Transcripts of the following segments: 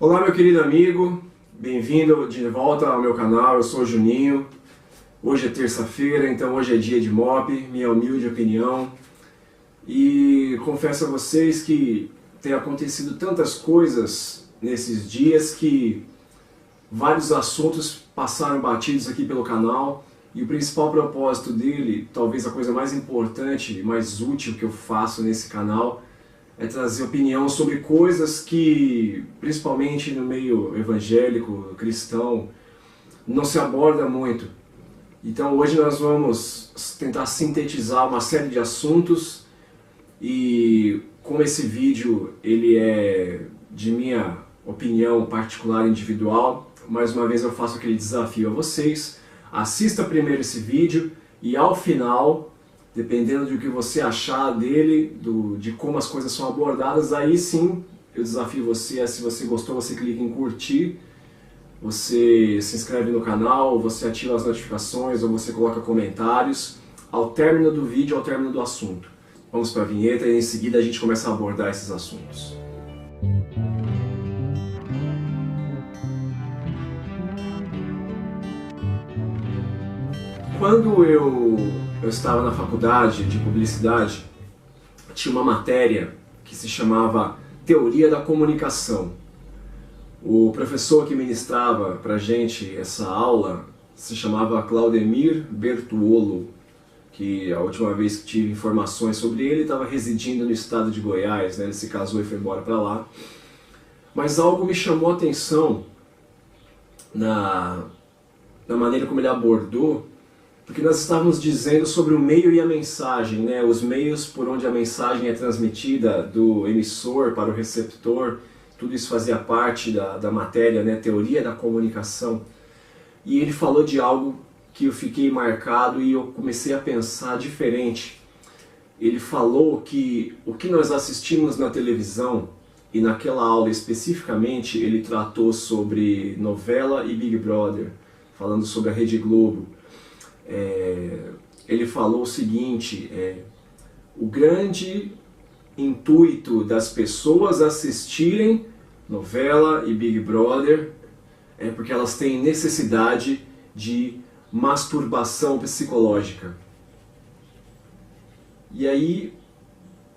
Olá, meu querido amigo, bem-vindo de volta ao meu canal. Eu sou o Juninho. Hoje é terça-feira, então hoje é dia de MOP, minha humilde opinião. E confesso a vocês que tem acontecido tantas coisas nesses dias que vários assuntos passaram batidos aqui pelo canal. E o principal propósito dele, talvez a coisa mais importante e mais útil que eu faço nesse canal, é trazer opinião sobre coisas que, principalmente no meio evangélico, cristão, não se aborda muito. Então hoje nós vamos tentar sintetizar uma série de assuntos e como esse vídeo ele é de minha opinião particular individual, mais uma vez eu faço aquele desafio a vocês. Assista primeiro esse vídeo e ao final, dependendo do que você achar dele, de como as coisas são abordadas, aí sim eu desafio você, se você gostou, você clica em curtir, você se inscreve no canal, você ativa as notificações ou você coloca comentários ao término do vídeo, ao término do assunto. Vamos para a vinheta e em seguida a gente começa a abordar esses assuntos. Quando eu estava na faculdade de publicidade, tinha uma matéria que se chamava Teoria da Comunicação. O professor que ministrava para a gente essa aula se chamava Claudemir Bertuolo, que a última vez que tive informações sobre ele estava residindo no estado de Goiás, né? Ele se casou e foi embora para lá. Mas algo me chamou a atenção na maneira como ele abordou, porque nós estávamos dizendo sobre o meio e a mensagem, né? Os meios por onde a mensagem é transmitida do emissor para o receptor, tudo isso fazia parte da matéria, né? Teoria da comunicação. E ele falou de algo que eu fiquei marcado e eu comecei a pensar diferente. Ele falou que o que nós assistimos na televisão, e naquela aula especificamente ele tratou sobre novela e Big Brother, falando sobre a Rede Globo. Ele falou o seguinte, o grande intuito das pessoas assistirem novela e Big Brother é porque elas têm necessidade de masturbação psicológica. E aí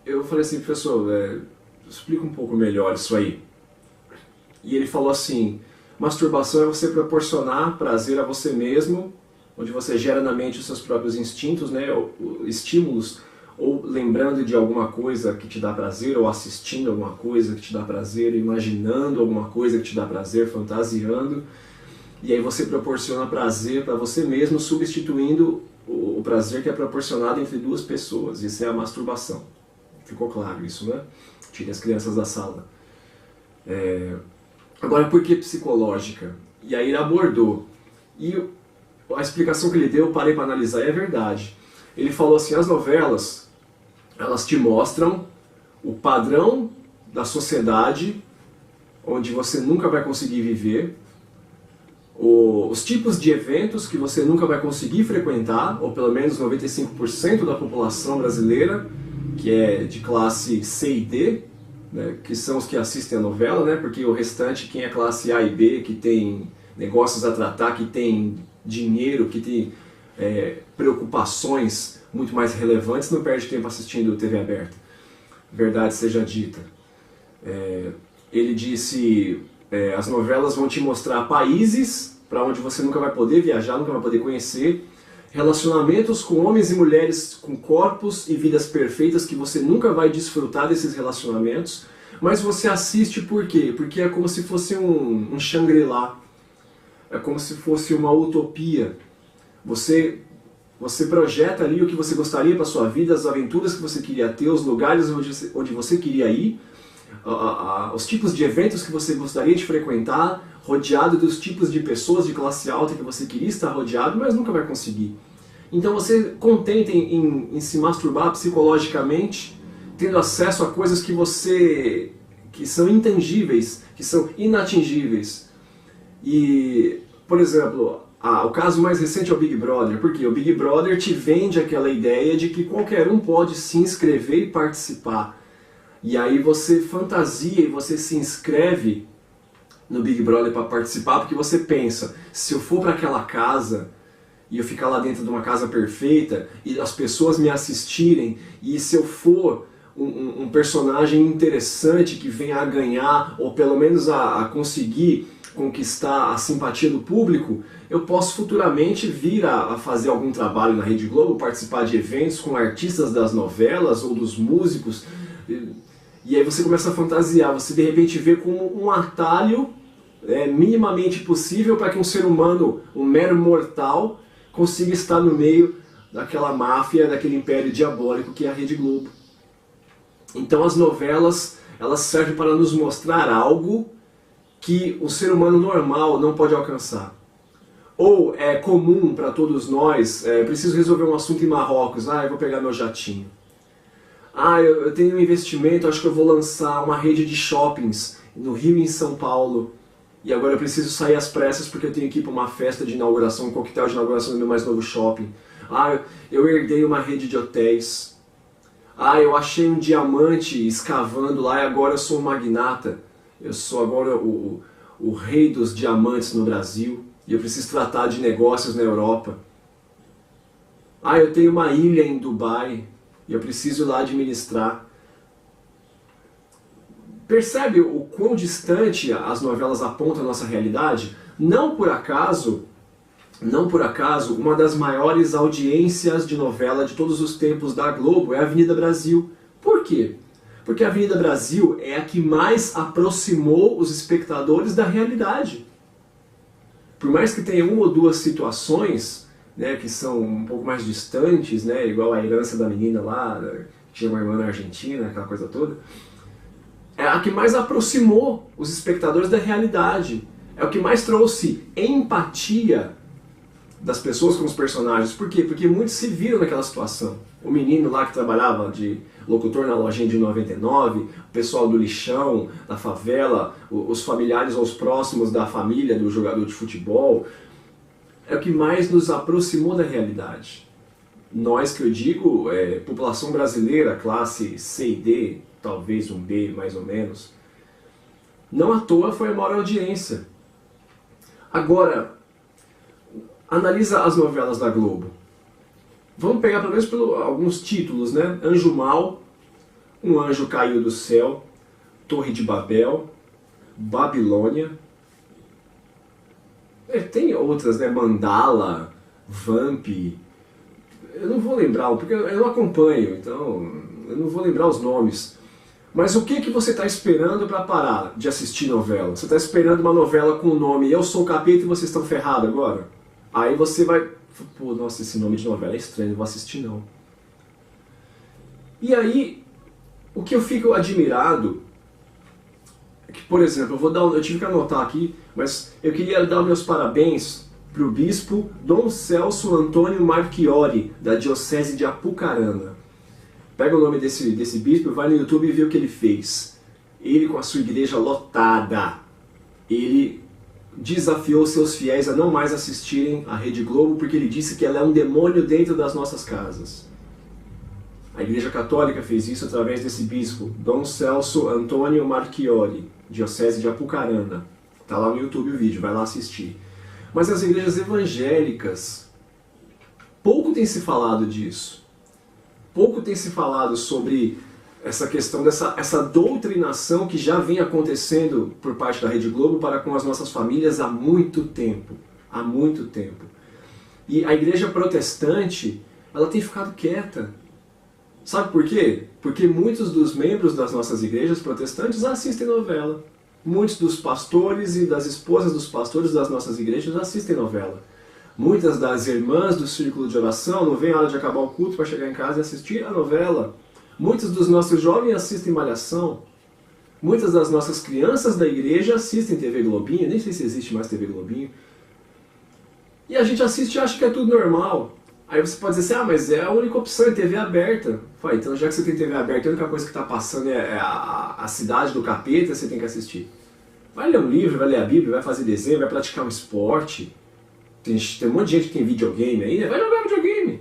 eu falei assim, professor, explica um pouco melhor isso aí. E ele falou assim, masturbação é você proporcionar prazer a você mesmo, onde você gera na mente os seus próprios instintos, né, estímulos, ou lembrando de alguma coisa que te dá prazer, ou assistindo alguma coisa que te dá prazer, imaginando alguma coisa que te dá prazer, fantasiando, e aí você proporciona prazer para você mesmo, substituindo o prazer que é proporcionado entre duas pessoas. Isso é a masturbação. Ficou claro isso, né? Tire as crianças da sala. Agora, por que psicológica? E aí ele abordou. E a explicação que ele deu, eu parei para analisar, e é verdade. Ele falou assim, as novelas, elas te mostram o padrão da sociedade, onde você nunca vai conseguir viver, os tipos de eventos que você nunca vai conseguir frequentar, ou pelo menos 95% da população brasileira, que é de classe C e D, né, que são os que assistem a novela, né, porque o restante, quem é classe A e B, que tem negócios a tratar, que tem dinheiro, que tem preocupações muito mais relevantes, não perde tempo assistindo TV aberta. Verdade seja dita. Ele disse, as novelas vão te mostrar países para onde você nunca vai poder viajar, nunca vai poder conhecer, relacionamentos com homens e mulheres com corpos e vidas perfeitas que você nunca vai desfrutar desses relacionamentos, mas você assiste por quê? Porque é como se fosse um Shangri-La. É como se fosse uma utopia. Você projeta ali o que você gostaria para a sua vida, as aventuras que você queria ter, os lugares onde você queria ir, os tipos de eventos que você gostaria de frequentar, rodeado dos tipos de pessoas de classe alta que você queria estar rodeado, mas nunca vai conseguir. Então você contenta em se masturbar psicologicamente, tendo acesso a coisas que são intangíveis, que são inatingíveis. E, por exemplo, o caso mais recente é o Big Brother, porque o Big Brother te vende aquela ideia de que qualquer um pode se inscrever e participar. E aí você fantasia e você se inscreve no Big Brother para participar, porque você pensa, se eu for para aquela casa e eu ficar lá dentro de uma casa perfeita e as pessoas me assistirem, e se eu for um personagem interessante que venha a ganhar, ou pelo menos a conseguir conquistar a simpatia do público, eu posso futuramente vir a fazer algum trabalho na Rede Globo, participar de eventos com artistas das novelas ou dos músicos, e aí você começa a fantasiar, você de repente vê como um atalho minimamente possível para que um ser humano, um mero mortal, consiga estar no meio daquela máfia, daquele império diabólico que é a Rede Globo. Então as novelas, elas servem para nos mostrar algo que o ser humano normal não pode alcançar. Ou é comum para todos nós, preciso resolver um assunto em Marrocos, eu vou pegar meu jatinho. Eu tenho um investimento, acho que eu vou lançar uma rede de shoppings no Rio e em São Paulo. E agora eu preciso sair às pressas porque eu tenho que ir para uma festa de inauguração, um coquetel de inauguração do meu mais novo shopping. Eu herdei uma rede de hotéis. Eu achei um diamante escavando lá e agora eu sou um magnata. Eu sou agora o rei dos diamantes no Brasil e eu preciso tratar de negócios na Europa. Eu tenho uma ilha em Dubai e eu preciso ir lá administrar. Percebe o quão distante as novelas apontam a nossa realidade? Não por acaso, uma das maiores audiências de novela de todos os tempos da Globo é a Avenida Brasil. Por quê? Porque a Avenida Brasil é a que mais aproximou os espectadores da realidade. Por mais que tenha uma ou duas situações, que são um pouco mais distantes, igual a herança da menina lá, que tinha uma irmã na Argentina, aquela coisa toda, é a que mais aproximou os espectadores da realidade. É o que mais trouxe empatia das pessoas com os personagens. Por quê? Porque muitos se viram naquela situação. O menino lá que trabalhava de locutor na lojinha de 99, o pessoal do lixão, da favela, os familiares ou os próximos da família do jogador de futebol. É o que mais nos aproximou da realidade. Nós, que eu digo, população brasileira, classe C e D, talvez um B mais ou menos, não à toa foi a maior audiência. Agora, analisa as novelas da Globo. Vamos pegar pelo menos alguns títulos, Anjo Mal, Um Anjo Caiu do Céu, Torre de Babel, Babilônia. Tem outras, Mandala, Vamp. Eu não vou lembrar, porque eu não acompanho, então eu não vou lembrar os nomes. Mas o que você está esperando para parar de assistir novela? Você está esperando uma novela com o nome Eu Sou o Capeta e vocês estão ferrados agora? Aí você vai... Pô, nossa, esse nome de novela é estranho, não vou assistir não. E aí, o que eu fico admirado é que, por exemplo, eu tive que anotar aqui, mas eu queria dar meus parabéns para o bispo Dom Celso Antônio Marchiori, da Diocese de Apucarana. Pega o nome desse bispo, vai no YouTube e vê o que ele fez. Ele, com a sua igreja lotada, ele desafiou seus fiéis a não mais assistirem a Rede Globo porque ele disse que ela é um demônio dentro das nossas casas. A Igreja Católica fez isso através desse bispo, Dom Celso Antônio Marchiori, Diocese de Apucarana. Está lá no YouTube o vídeo, vai lá assistir. Mas as igrejas evangélicas, pouco tem se falado disso. Pouco tem se falado sobre essa questão essa doutrinação que já vem acontecendo por parte da Rede Globo para com as nossas famílias há muito tempo. Há muito tempo. E a igreja protestante, ela tem ficado quieta. Sabe por quê? Porque muitos dos membros das nossas igrejas protestantes assistem novela. Muitos dos pastores e das esposas dos pastores das nossas igrejas assistem novela. Muitas das irmãs do círculo de oração não vêm a hora de acabar o culto para chegar em casa e assistir a novela. Muitos dos nossos jovens assistem Malhação. Muitas das nossas crianças da igreja assistem TV Globinho. Nem sei se existe mais TV Globinho. E a gente assiste e acha que é tudo normal. Aí você pode dizer assim, mas é a única opção, é TV aberta. Fala, então já que você tem TV aberta, a única coisa que está passando é a cidade do capeta, você tem que assistir. Vai ler um livro, vai ler a Bíblia, vai fazer desenho, vai praticar um esporte. Tem um monte de gente que tem videogame aí, vai jogar videogame.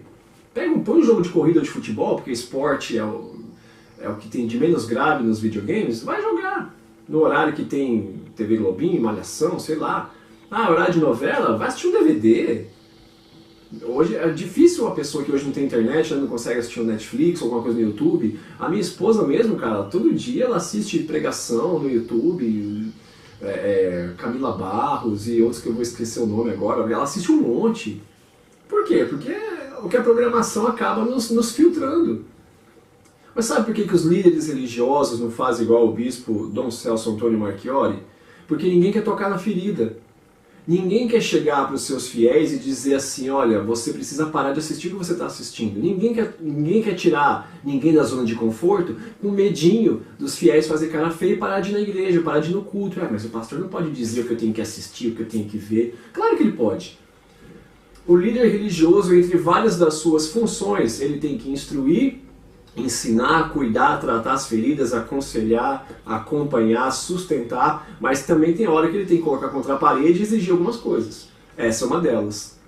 Põe um jogo de corrida ou de futebol, porque esporte é o que tem de menos grave nos videogames, vai jogar. No horário que tem TV Globinho, Malhação, sei lá. Ah, horário de novela? Vai assistir um DVD. Hoje é difícil uma pessoa que hoje não tem internet, ela não consegue assistir um Netflix ou alguma coisa no YouTube. A minha esposa mesmo, cara, todo dia ela assiste pregação no YouTube, Camila Barros e outros que eu vou esquecer o nome agora. Ela assiste um monte. Por quê? Porque a programação acaba nos filtrando. Mas sabe por que os líderes religiosos não fazem igual o bispo Dom Celso Antônio Marchiori? Porque ninguém quer tocar na ferida. Ninguém quer chegar para os seus fiéis e dizer assim, olha, você precisa parar de assistir o que você está assistindo. Ninguém quer tirar ninguém da zona de conforto com medinho dos fiéis fazer cara feia e parar de ir na igreja, parar de ir no culto. Mas o pastor não pode dizer o que eu tenho que assistir, o que eu tenho que ver. Claro que ele pode. O líder religioso, entre várias das suas funções, ele tem que instruir, ensinar, cuidar, tratar as feridas, aconselhar, acompanhar, sustentar, mas também tem hora que ele tem que colocar contra a parede e exigir algumas coisas. Essa é uma delas.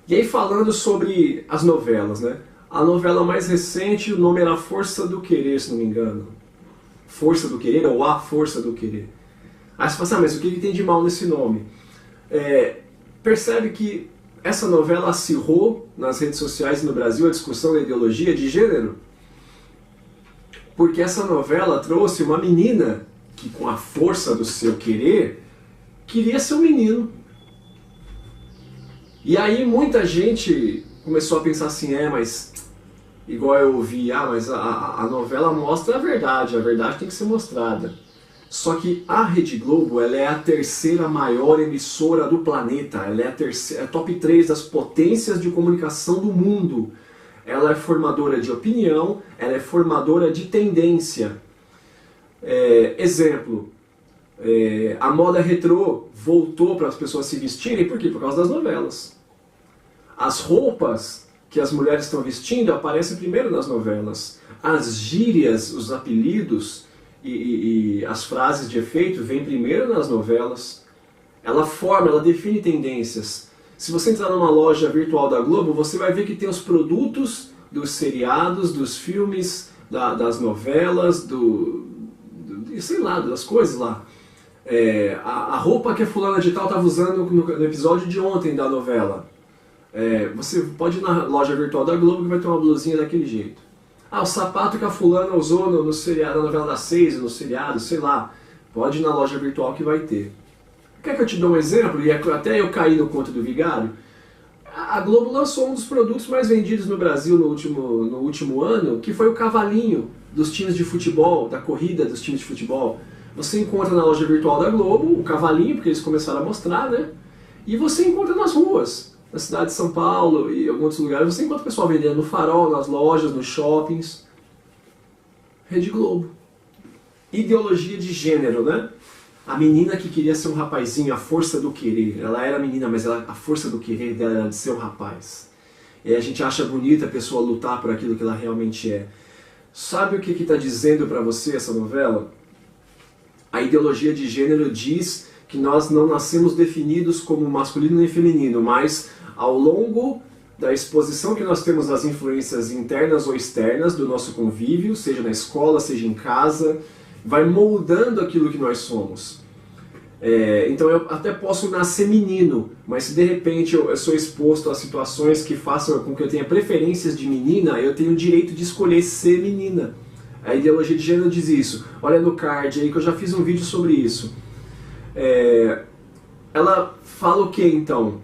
E aí falando sobre as novelas, né? A novela mais recente, o nome era Força do Querer, se não me engano. Força do Querer ou A Força do Querer. Aí você fala assim, mas o que tem de mal nesse nome? Percebe que essa novela acirrou nas redes sociais e no Brasil a discussão da ideologia de gênero? Porque essa novela trouxe uma menina que, com a força do seu querer, queria ser um menino. E aí muita gente começou a pensar assim, mas igual eu ouvi, mas a novela mostra a verdade tem que ser mostrada. Só que a Rede Globo, ela é a terceira maior emissora do planeta, ela é a top 3 das potências de comunicação do mundo. Ela é formadora de opinião, ela é formadora de tendência. Exemplo, a moda retrô voltou para as pessoas se vestirem, por quê? Por causa das novelas. As roupas que as mulheres estão vestindo aparecem primeiro nas novelas. As gírias, os apelidos e as frases de efeito vêm primeiro nas novelas. Ela define tendências. Se você entrar numa loja virtual da Globo, você vai ver que tem os produtos dos seriados, dos filmes, das novelas, sei lá, das coisas lá. A roupa que a fulana de tal estava usando no episódio de ontem da novela. Você pode ir na loja virtual da Globo que vai ter uma blusinha daquele jeito. O sapato que a fulana usou no seriado, na novela das 6, no seriado, sei lá. Pode ir na loja virtual que vai ter. Quer que eu te dê um exemplo? E até eu caí no conto do vigário. A Globo lançou um dos produtos mais vendidos no Brasil no último ano, que foi o cavalinho dos times de futebol, da corrida dos times de futebol. Você encontra na loja virtual da Globo o cavalinho, porque eles começaram a mostrar, né? E você encontra nas ruas. Na cidade de São Paulo e em alguns outros lugares, você encontra o pessoal vendendo no farol, nas lojas, nos shoppings. Rede Globo. Ideologia de gênero, né? A menina que queria ser um rapazinho, a força do querer. Ela era menina, mas a força do querer dela era de ser um rapaz. E a gente acha bonita a pessoa lutar por aquilo que ela realmente é. Sabe o que está dizendo para você essa novela? A ideologia de gênero diz que nós não nascemos definidos como masculino nem feminino, mas ao longo da exposição que nós temos das influências internas ou externas do nosso convívio, seja na escola, seja em casa, vai moldando aquilo que nós somos. Então eu até posso nascer menino, mas se de repente eu sou exposto a situações que façam com que eu tenha preferências de menina, eu tenho o direito de escolher ser menina. A ideologia de gênero diz isso. Olha no card aí que eu já fiz um vídeo sobre isso. Ela fala o que então?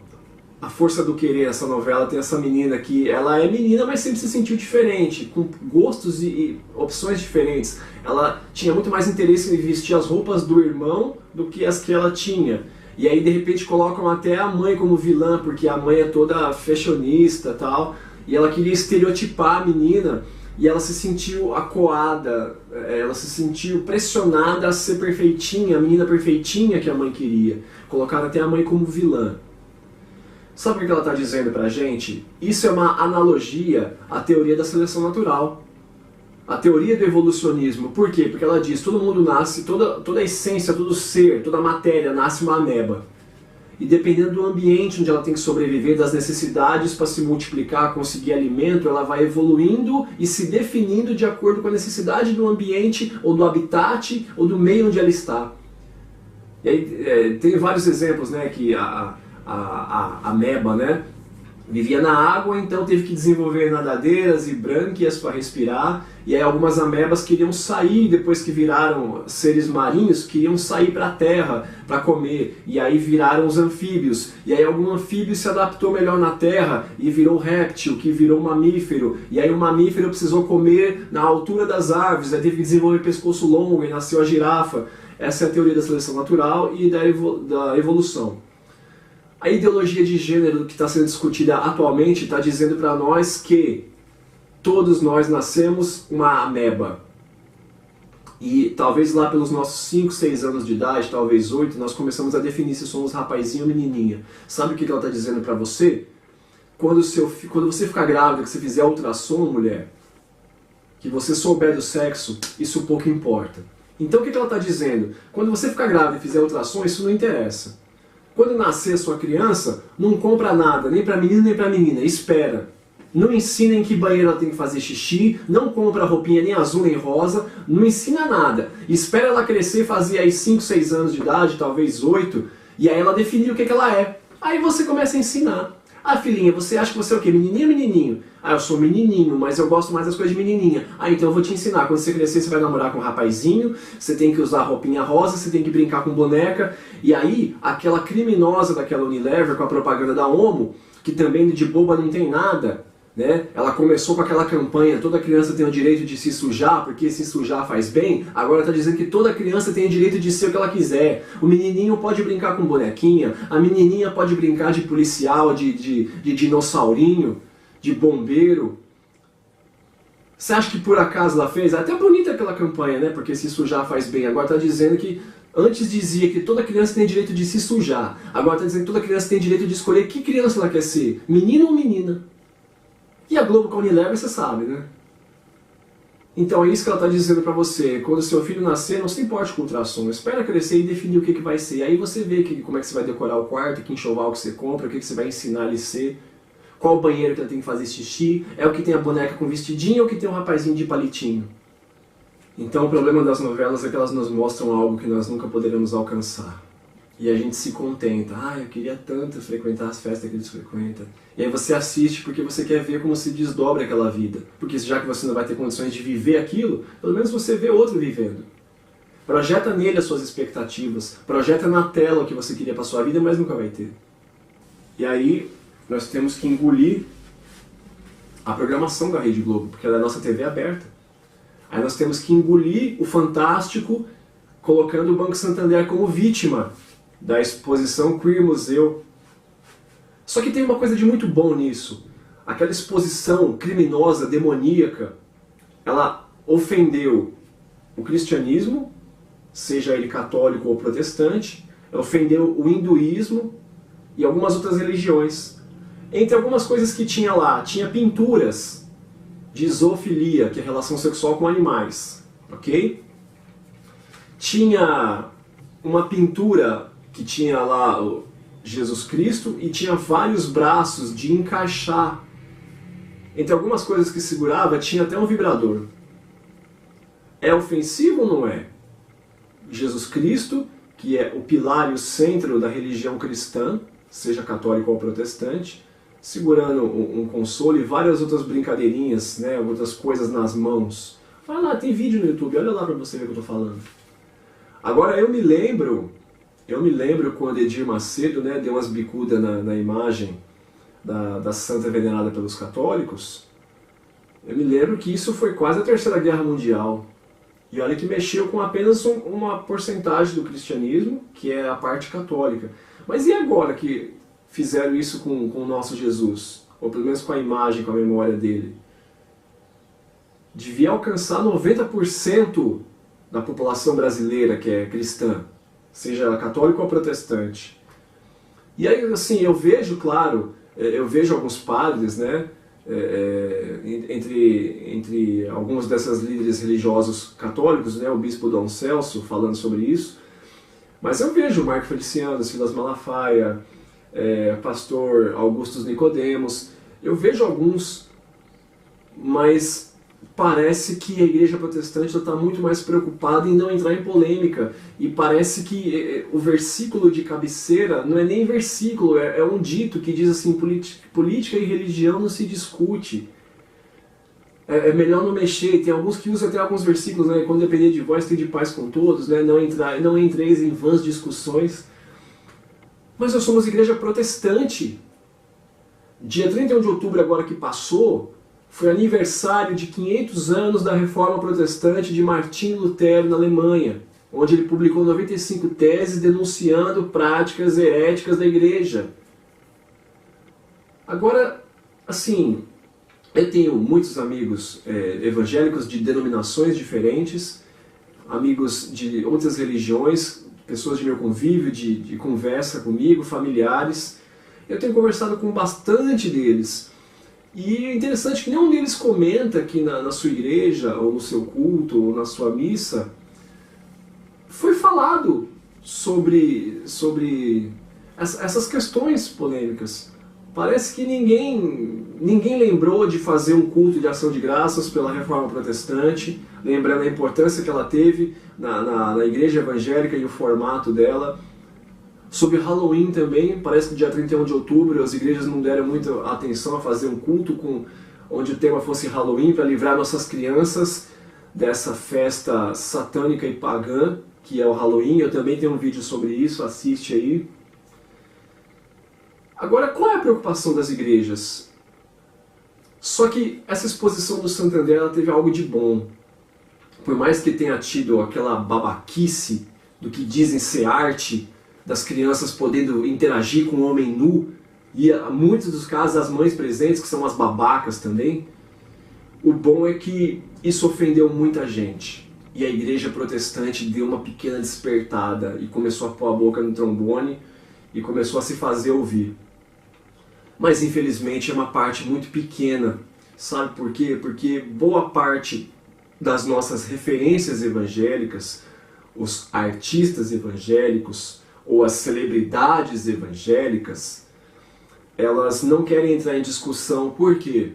A Força do Querer, essa novela, tem essa menina que ela é menina, mas sempre se sentiu diferente, com gostos e opções diferentes. Ela tinha muito mais interesse em vestir as roupas do irmão do que as que ela tinha. E aí de repente colocam até a mãe como vilã, porque a mãe é toda fashionista e tal, e ela queria estereotipar a menina, e ela se sentiu acuada, ela se sentiu pressionada a ser perfeitinha, a menina perfeitinha que a mãe queria. Colocaram até a mãe como vilã. Sabe o que ela está dizendo pra gente? Isso é uma analogia à teoria da seleção natural. A teoria do evolucionismo. Por quê? Porque ela diz, todo mundo nasce, toda a essência, todo ser, toda a matéria nasce uma ameba. E dependendo do ambiente onde ela tem que sobreviver, das necessidades para se multiplicar, conseguir alimento, ela vai evoluindo e se definindo de acordo com a necessidade do ambiente, ou do habitat, ou do meio onde ela está. E aí tem vários exemplos, né, que a ameba, né, vivia na água, então teve que desenvolver nadadeiras e brânquias para respirar, e aí algumas amebas queriam sair, depois que viraram seres marinhos, queriam sair para a terra para comer, e aí viraram os anfíbios, e aí algum anfíbio se adaptou melhor na terra e virou réptil, que virou mamífero, e aí o mamífero precisou comer na altura das árvores, aí teve que desenvolver pescoço longo e nasceu a girafa. Essa é a teoria da seleção natural e da evolução. A ideologia de gênero que está sendo discutida atualmente está dizendo para nós que todos nós nascemos uma ameba. E talvez lá pelos nossos 5, 6 anos de idade, talvez 8, nós começamos a definir se somos rapazinho ou menininha. Sabe o que ela está dizendo para você? Quando você ficar grávida, que você fizer ultrassom, mulher, que você souber do sexo, isso pouco importa. Então o que ela está dizendo? Quando você ficar grávida e fizer ultrassom, isso não interessa. Quando nascer sua criança, não compra nada, nem para menino nem para menina, espera. Não ensina em que banheiro ela tem que fazer xixi, não compra roupinha nem azul nem rosa, não ensina nada. Espera ela crescer, fazer aí 5, 6 anos de idade, talvez 8, e aí ela definir o que ela é. Aí você começa a ensinar. Ah, filhinha, você acha que você é o quê? Menininha ou menininho? Ah, eu sou menininho, mas eu gosto mais das coisas de menininha. Ah, então eu vou te ensinar. Quando você crescer, você vai namorar com um rapazinho, você tem que usar roupinha rosa, você tem que brincar com boneca. E aí, aquela criminosa daquela Unilever com a propaganda da Omo, que também de boba não tem nada, né? Ela começou com aquela campanha, toda criança tem o direito de se sujar, porque se sujar faz bem. Agora está dizendo que toda criança tem o direito de ser o que ela quiser. O menininho pode brincar com bonequinha, a menininha pode brincar de policial, de dinossaurinho, de bombeiro. Você acha que por acaso ela fez? É até bonita aquela campanha, né? Porque se sujar faz bem. Agora está dizendo que antes dizia que toda criança tem direito de se sujar. Agora está dizendo que toda criança tem direito de escolher que criança ela quer ser, menino ou menina. E a Globo com a Unilever, você sabe, né? Então é isso que ela está dizendo para você. Quando seu filho nascer, não se importe com o ultrassom. Espera crescer e definir o que vai ser. Aí você vê como é que você vai decorar o quarto, que enxoval que você compra, o que você vai ensinar ele a ser, qual banheiro que ela tem que fazer xixi, é o que tem a boneca com vestidinho ou que tem um rapazinho de palitinho. Então o problema das novelas é que elas nos mostram algo que nós nunca poderemos alcançar. E a gente se contenta. Ah, eu queria tanto frequentar as festas que eles frequentam. E aí você assiste porque você quer ver como se desdobra aquela vida. Porque já que você não vai ter condições de viver aquilo, pelo menos você vê outro vivendo. Projeta nele as suas expectativas. Projeta na tela o que você queria para sua vida, mas nunca vai ter. E aí nós temos que engolir a programação da Rede Globo, porque ela é a nossa TV aberta. Aí nós temos que engolir o Fantástico, colocando o Banco Santander como vítima da exposição Queer Museu. Só que tem uma coisa de muito bom nisso. Aquela exposição criminosa, demoníaca, ela ofendeu o cristianismo, seja ele católico ou protestante, ofendeu o hinduísmo e algumas outras religiões. Entre algumas coisas que tinha lá, tinha pinturas de zoofilia, que é relação sexual com animais, ok? Tinha uma pintura que tinha lá o Jesus Cristo e tinha vários braços de encaixar. Entre algumas coisas que segurava, tinha até um vibrador. É ofensivo ou não é? Jesus Cristo, que é o pilar e o centro da religião cristã, seja católico ou protestante, segurando um console e várias outras brincadeirinhas, né, outras coisas nas mãos. Vai lá, tem vídeo no YouTube, olha lá pra você ver o que eu tô falando. Agora eu me lembro quando Edir Macedo, né, deu umas bicudas na imagem da santa venerada pelos católicos. Eu me lembro que isso foi quase a Terceira Guerra Mundial. E olha que mexeu com apenas uma porcentagem do cristianismo, que é a parte católica. Mas e agora que fizeram isso com o nosso Jesus? Ou pelo menos com a imagem, com a memória dele? Devia alcançar 90% da população brasileira que é cristã, seja católico ou protestante. E aí, assim, eu vejo, claro, eu vejo alguns padres, né, entre alguns dessas líderes religiosos católicos, né, o bispo Dom Celso falando sobre isso, mas eu vejo o Marco Feliciano, Silas Malafaia, pastor Augustus Nicodemos, eu vejo alguns, mas parece que a igreja protestante está muito mais preocupada em não entrar em polêmica. E parece que o versículo de cabeceira não é nem versículo, é um dito que diz assim: política e religião não se discute. É melhor não mexer. Tem alguns que usam até alguns versículos, né? Quando depender de vós, tem de paz com todos, né? Não entreis em vãs discussões. Mas nós somos igreja protestante. Dia 31 de outubro agora que passou, foi aniversário de 500 anos da Reforma Protestante de Martim Lutero na Alemanha, onde ele publicou 95 teses denunciando práticas heréticas da igreja. Agora, assim, eu tenho muitos amigos evangélicos de denominações diferentes, amigos de outras religiões, pessoas de meu convívio, de conversa comigo, familiares. Eu tenho conversado com bastante deles. E é interessante que nenhum deles comenta que na sua igreja, ou no seu culto, ou na sua missa, foi falado sobre essas questões polêmicas. Parece que ninguém lembrou de fazer um culto de ação de graças pela Reforma Protestante, lembrando a importância que ela teve na igreja evangélica e o formato dela. Sobre Halloween também, parece que dia 31 de outubro as igrejas não deram muita atenção a fazer um culto onde o tema fosse Halloween, para livrar nossas crianças dessa festa satânica e pagã, que é o Halloween. Eu também tenho um vídeo sobre isso, assiste aí. Agora, qual é a preocupação das igrejas? Só que essa exposição do Santander ela teve algo de bom. Por mais que tenha tido aquela babaquice do que dizem ser arte, das crianças podendo interagir com o homem nu, e muitos dos casos as mães presentes, que são as babacas também, o bom é que isso ofendeu muita gente. E a igreja protestante deu uma pequena despertada e começou a pôr a boca no trombone e começou a se fazer ouvir. Mas infelizmente é uma parte muito pequena. Sabe por quê? Porque boa parte das nossas referências evangélicas, os artistas evangélicos ou as celebridades evangélicas, elas não querem entrar em discussão. Por quê?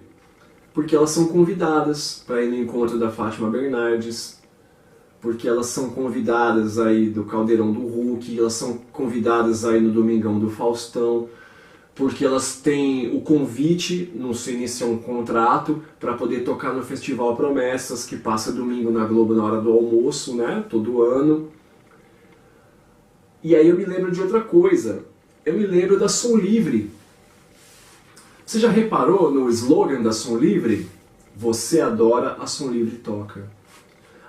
Porque elas são convidadas para ir no encontro da Fátima Bernardes, porque elas são convidadas aí do Caldeirão do Hulk, elas são convidadas aí no Domingão do Faustão, porque elas têm o convite, não sei nem se é um contrato, para poder tocar no Festival Promessas, que passa domingo na Globo na hora do almoço, né, todo ano. E aí eu me lembro de outra coisa, eu me lembro da Som Livre. Você já reparou no slogan da Som Livre? Você adora, a Som Livre toca.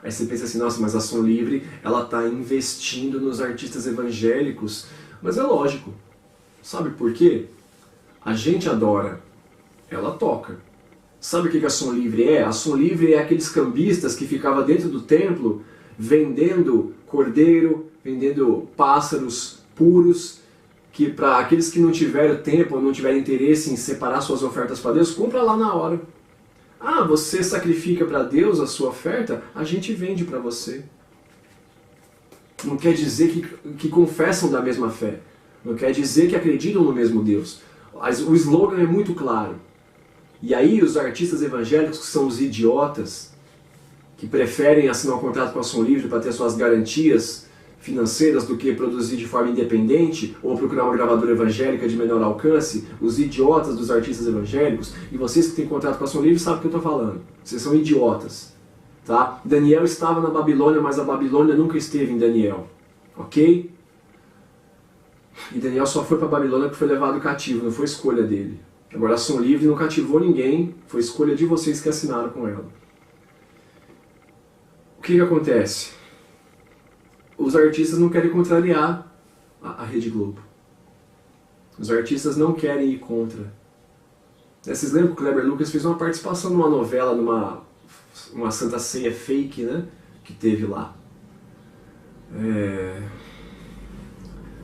Aí você pensa assim, nossa, mas a Som Livre ela está investindo nos artistas evangélicos. Mas é lógico. Sabe por quê? A gente adora, ela toca. Sabe o que a Som Livre é? A Som Livre é aqueles cambistas que ficavam dentro do templo vendendo cordeiro, vendendo pássaros puros, que para aqueles que não tiveram tempo ou não tiverem interesse em separar suas ofertas para Deus, compra lá na hora. Ah, você sacrifica para Deus a sua oferta? A gente vende para você. Não quer dizer que confessam da mesma fé. Não quer dizer que acreditam no mesmo Deus. O slogan é muito claro. E aí os artistas evangélicos, que são os idiotas, que preferem assinar um contrato com a Som Livre para ter suas garantias financeiras do que produzir de forma independente ou procurar uma gravadora evangélica de menor alcance, os idiotas dos artistas evangélicos, e vocês que têm contrato com a Som Livre sabem o que eu estou falando. Vocês são idiotas. Tá? Daniel estava na Babilônia, mas a Babilônia nunca esteve em Daniel. Ok? E Daniel só foi para a Babilônia porque foi levado cativo, não foi escolha dele. Agora a Som Livre não cativou ninguém, foi escolha de vocês que assinaram com ela. O que acontece? Os artistas não querem contrariar a Rede Globo. Os artistas não querem ir contra. Vocês lembram que o Kleber Lucas fez uma participação numa novela, numa Santa Ceia fake, né? Que teve lá.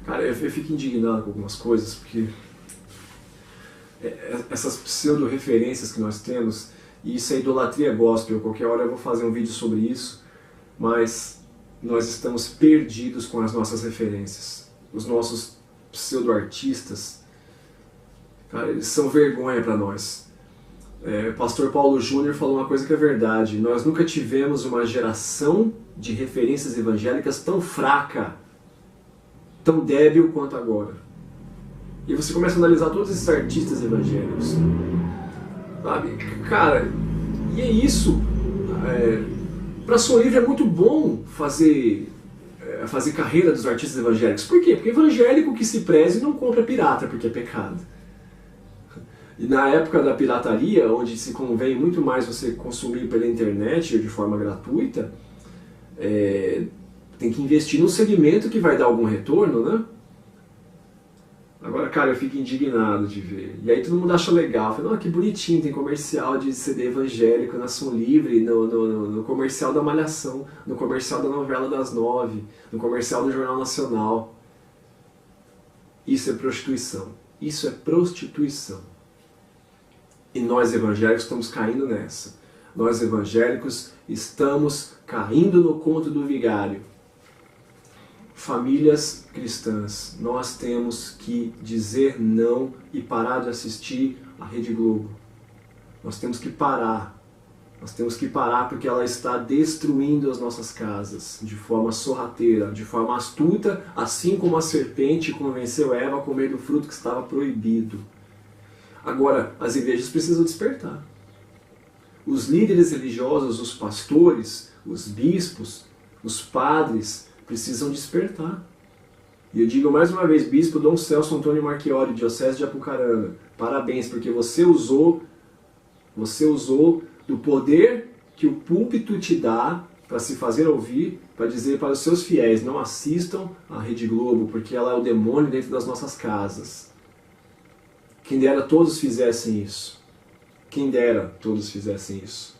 Cara, eu fico indignado com algumas coisas, porque essas pseudo-referências que nós temos, e isso é idolatria gospel, qualquer hora eu vou fazer um vídeo sobre isso, mas nós estamos perdidos com as nossas referências. Os nossos pseudo-artistas, cara, eles são vergonha para nós. Pastor Paulo Júnior falou uma coisa que é verdade. Nós nunca tivemos uma geração de referências evangélicas tão fraca, tão débil quanto agora. E você começa a analisar todos esses artistas evangélicos. Sabe? Cara, e é isso. Para Som Livre é muito bom fazer carreira dos artistas evangélicos. Por quê? Porque evangélico que se preze não compra pirata, porque é pecado. E na época da pirataria, onde se convém muito mais você consumir pela internet ou de forma gratuita, tem que investir num segmento que vai dar algum retorno, né? Agora, cara, eu fico indignado de ver. E aí todo mundo acha legal. Fala, que bonitinho, tem comercial de CD evangélico na Som Livre, no comercial da Malhação, no comercial da novela das 9, no comercial do Jornal Nacional. Isso é prostituição. Isso é prostituição. E nós evangélicos estamos caindo nessa. Nós evangélicos estamos caindo no conto do vigário. Famílias cristãs, nós temos que dizer não e parar de assistir a Rede Globo. Nós temos que parar. Nós temos que parar porque ela está destruindo as nossas casas de forma sorrateira, de forma astuta, assim como a serpente convenceu Eva a comer do fruto que estava proibido. Agora, as igrejas precisam despertar. Os líderes religiosos, os pastores, os bispos, os padres precisam despertar. E eu digo mais uma vez, Bispo Dom Celso Antônio Marchiori, Diocese de Apucarana, parabéns, porque você usou do poder que o púlpito te dá para se fazer ouvir, para dizer para os seus fiéis, não assistam à Rede Globo, porque ela é o demônio dentro das nossas casas. Quem dera todos fizessem isso. Quem dera todos fizessem isso.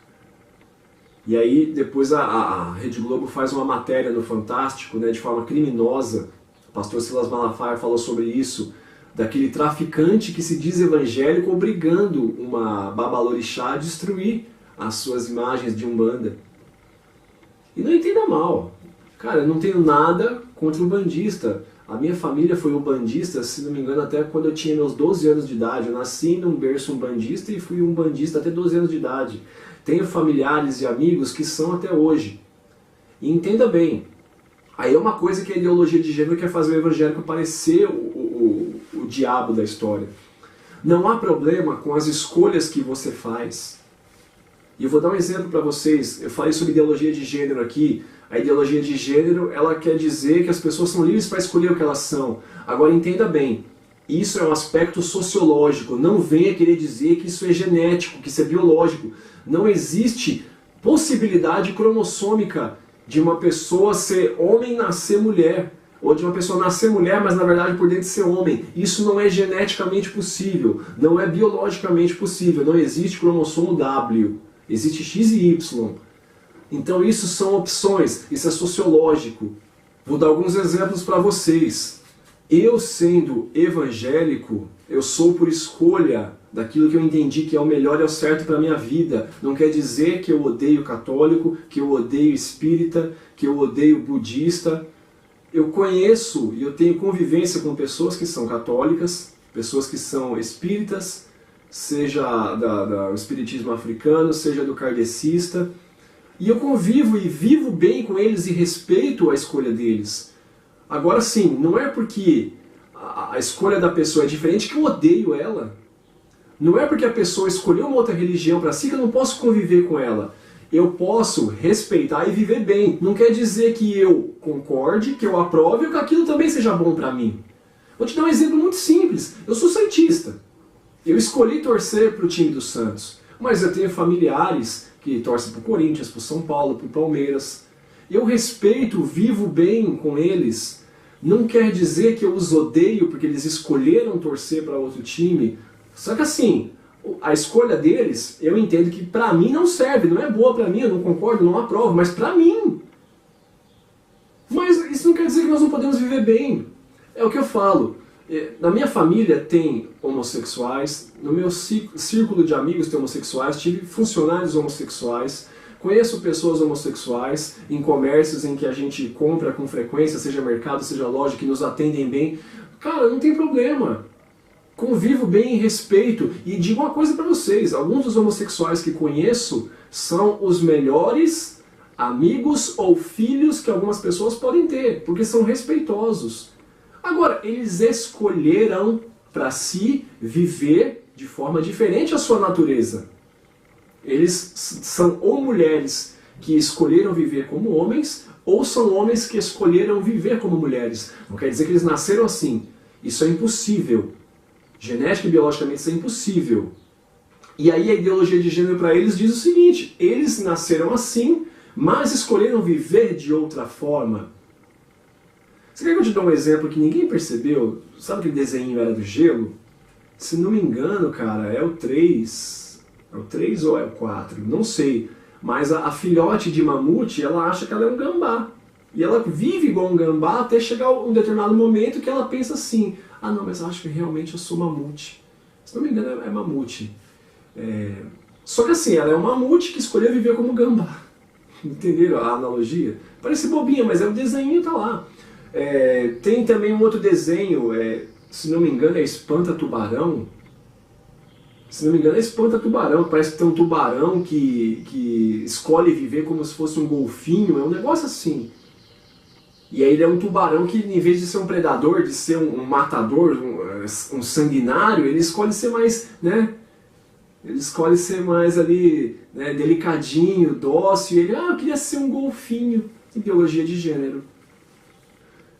E aí depois a Rede Globo faz uma matéria no Fantástico, né, de forma criminosa. O pastor Silas Malafaia falou sobre isso, daquele traficante que se diz evangélico obrigando uma babalorixá a destruir as suas imagens de Umbanda. E não entenda mal. Cara, eu não tenho nada contra o bandista. A minha família foi umbandista, se não me engano, até quando eu tinha meus 12 anos de idade. Eu nasci num berço umbandista e fui umbandista até 12 anos de idade. Tenho familiares e amigos que são até hoje. E entenda bem, aí é uma coisa que a ideologia de gênero quer fazer o evangélico parecer o diabo da história. Não há problema com as escolhas que você faz. E eu vou dar um exemplo para vocês. Eu falei sobre ideologia de gênero aqui. A ideologia de gênero, ela quer dizer que as pessoas são livres para escolher o que elas são. Agora entenda bem, isso é um aspecto sociológico. Não venha querer dizer que isso é genético, que isso é biológico. Não existe possibilidade cromossômica de uma pessoa ser homem e nascer mulher. Ou de uma pessoa nascer mulher, mas na verdade por dentro ser homem. Isso não é geneticamente possível. Não é biologicamente possível. Não existe cromossomo W. Existe X e Y. Então isso são opções, isso é sociológico. Vou dar alguns exemplos para vocês. Eu sendo evangélico, eu sou por escolha daquilo que eu entendi que é o melhor e é o certo para a minha vida. Não quer dizer que eu odeio católico, que eu odeio espírita, que eu odeio budista. Eu conheço e eu tenho convivência com pessoas que são católicas, pessoas que são espíritas, seja do espiritismo africano, seja do kardecista. E eu convivo e vivo bem com eles e respeito a escolha deles. Agora sim, não é porque a escolha da pessoa é diferente que eu odeio ela. Não é porque a pessoa escolheu uma outra religião para si que eu não posso conviver com ela. Eu posso respeitar e viver bem. Não quer dizer que eu concorde, que eu aprove ou que aquilo também seja bom para mim. Vou te dar um exemplo muito simples. Eu sou santista. Eu escolhi torcer para o time do Santos. Mas eu tenho familiares que torcem para o Corinthians, para o São Paulo, para o Palmeiras. Eu respeito, vivo bem com eles. Não quer dizer que eu os odeio porque eles escolheram torcer para outro time. Só que assim, a escolha deles, eu entendo que para mim não serve, não é boa para mim, eu não concordo, não aprovo, mas para mim. Mas isso não quer dizer que nós não podemos viver bem. É o que eu falo. Na minha família tem homossexuais, no meu círculo de amigos tem homossexuais, tive funcionários homossexuais, conheço pessoas homossexuais em comércios em que a gente compra com frequência, seja mercado, seja loja, que nos atendem bem. Cara, não tem problema. convivo bem e respeito. E digo uma coisa para vocês, alguns dos homossexuais que conheço são os melhores amigos ou filhos que algumas pessoas podem ter, porque são respeitosos. Agora, eles escolheram para si viver de forma diferente a sua natureza. Eles são ou mulheres que escolheram viver como homens, ou são homens que escolheram viver como mulheres. Não quer dizer que eles nasceram assim. Isso é impossível. Genética e biologicamente isso é impossível. E aí a ideologia de gênero para eles diz o seguinte: eles nasceram assim, mas escolheram viver de outra forma. Você quer que eu te dê um exemplo que ninguém percebeu? Sabe aquele desenho Era do Gelo? Se não me engano, cara, é o 3. É o 3 ou é o 4? Não sei. Mas a filhote de mamute, ela acha que ela é um gambá. E ela vive igual um gambá até chegar um determinado momento que ela pensa assim: ah não, mas eu acho que realmente eu sou mamute. Se não me engano é mamute. Só que assim, ela é um mamute que escolheu viver como gambá. Entenderam a analogia? Parece bobinha, mas é o desenho, tá lá. Tem também um outro desenho, se não me engano é Espanta-Tubarão. Se não me engano é Espanta-Tubarão, parece que tem um tubarão que escolhe viver como se fosse um golfinho, é um negócio assim. E aí ele é um tubarão que, em vez de ser um predador, de ser um matador, um sanguinário, ele escolhe ser mais, né? Ele escolhe ser mais ali, né, delicadinho, dócil, e ele, eu queria ser um golfinho. Ideologia de gênero.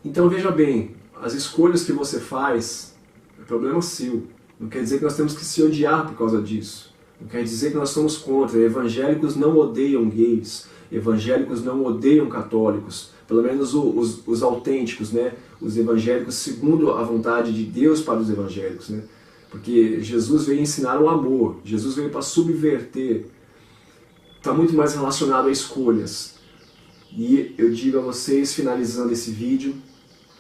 Então veja bem, as escolhas que você faz é problema seu. Não quer dizer que nós temos que se odiar por causa disso. Não quer dizer que nós somos contra. Evangélicos não odeiam gays. Evangélicos não odeiam católicos. Pelo menos os autênticos, né? Os evangélicos segundo a vontade de Deus para os evangélicos, né? Porque Jesus veio ensinar o amor. Jesus veio para subverter. Está muito mais relacionado a escolhas. E eu digo a vocês, finalizando esse vídeo,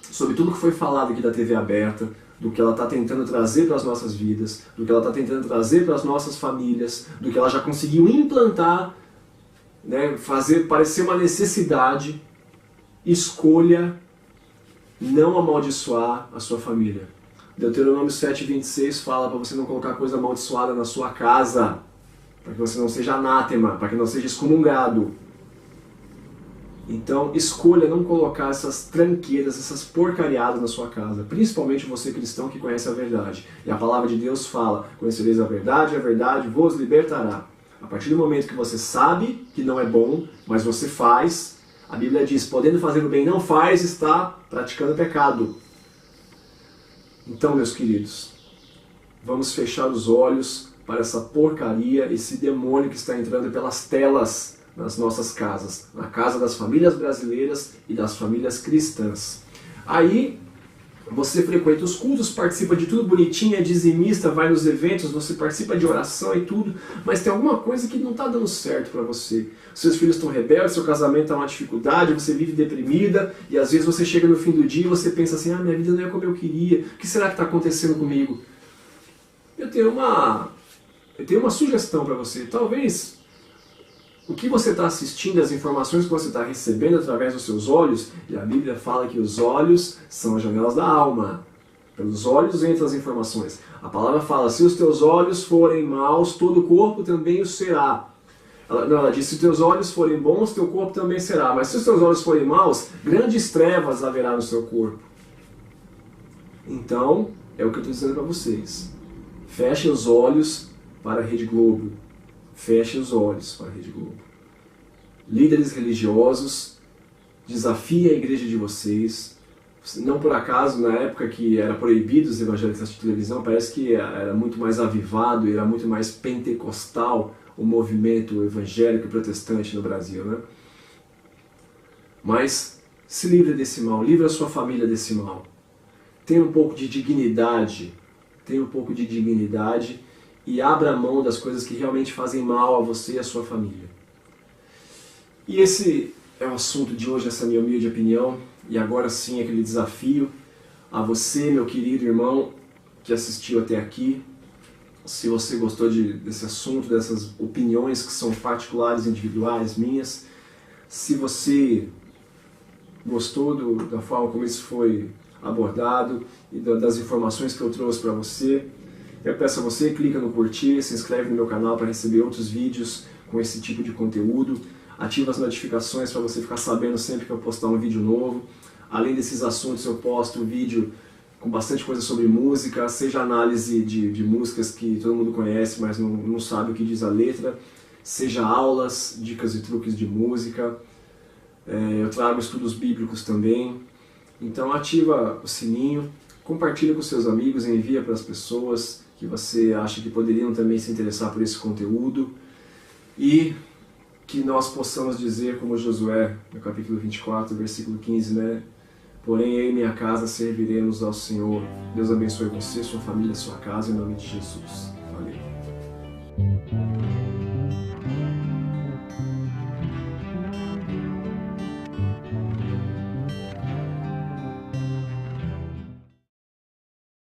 sobre tudo que foi falado aqui da TV aberta, do que ela está tentando trazer para as nossas vidas, do que ela está tentando trazer para as nossas famílias, do que ela já conseguiu implantar, né, fazer parecer uma necessidade. Escolha não amaldiçoar a sua família. Deuteronômio 7:26 fala para você não colocar coisa amaldiçoada na sua casa, para que você não seja anátema, para que não seja excomungado. Então, escolha não colocar essas tranqueiras, essas porcariadas na sua casa, principalmente você cristão que conhece a verdade. E a palavra de Deus fala: conhecereis a verdade vos libertará. A partir do momento que você sabe que não é bom, mas você faz, a Bíblia diz: podendo fazer o bem não faz, está praticando pecado. Então, meus queridos, vamos fechar os olhos para essa porcaria, esse demônio que está entrando pelas telas nas nossas casas, na casa das famílias brasileiras e das famílias cristãs. Aí você frequenta os cultos, participa de tudo bonitinho, é dizimista, vai nos eventos, você participa de oração e tudo, mas tem alguma coisa que não está dando certo para você. Seus filhos estão rebeldes, seu casamento está uma dificuldade, você vive deprimida, e às vezes você chega no fim do dia e você pensa assim: minha vida não é como eu queria, o que será que está acontecendo comigo? Eu tenho uma sugestão para você. Talvez o que você está assistindo, as informações que você está recebendo através dos seus olhos, e a Bíblia fala que os olhos são as janelas da alma. Pelos olhos entram as informações. A palavra fala: se os teus olhos forem maus, todo o corpo também o será. Ela diz: se os teus olhos forem bons, teu corpo também será. Mas se os teus olhos forem maus, grandes trevas haverá no seu corpo. Então, é o que eu estou dizendo para vocês. Fechem os olhos para a Rede Globo. Fechem os olhos para a Rede Globo. Líderes religiosos, desafiem a igreja de vocês. Não por acaso, na época que era proibido os evangélicos assistir televisão, parece que era muito mais avivado, era muito mais pentecostal o movimento evangélico e protestante no Brasil, né? Mas se livre desse mal, livre a sua família desse mal. Tenha um pouco de dignidade, e abra mão das coisas que realmente fazem mal a você e a sua família. E esse é o assunto de hoje, essa minha humilde opinião. E agora sim, aquele desafio a você, meu querido irmão, que assistiu até aqui. Se você gostou desse assunto, dessas opiniões que são particulares, individuais, minhas. Se você gostou da forma como isso foi abordado e das informações que eu trouxe para você. Eu peço a você, clica no curtir, se inscreve no meu canal para receber outros vídeos com esse tipo de conteúdo. Ativa as notificações para você ficar sabendo sempre que eu postar um vídeo novo. Além desses assuntos, eu posto vídeo com bastante coisa sobre música, seja análise de músicas que todo mundo conhece, mas não sabe o que diz a letra, seja aulas, dicas e truques de música. Eu trago estudos bíblicos também. Então ativa o sininho, compartilha com seus amigos, envia para as pessoas que você acha que poderiam também se interessar por esse conteúdo. E que nós possamos dizer, como Josué, no capítulo 24, versículo 15, né? Porém, eu e minha casa serviremos ao Senhor. Deus abençoe você, sua família, sua casa, em nome de Jesus. Valeu.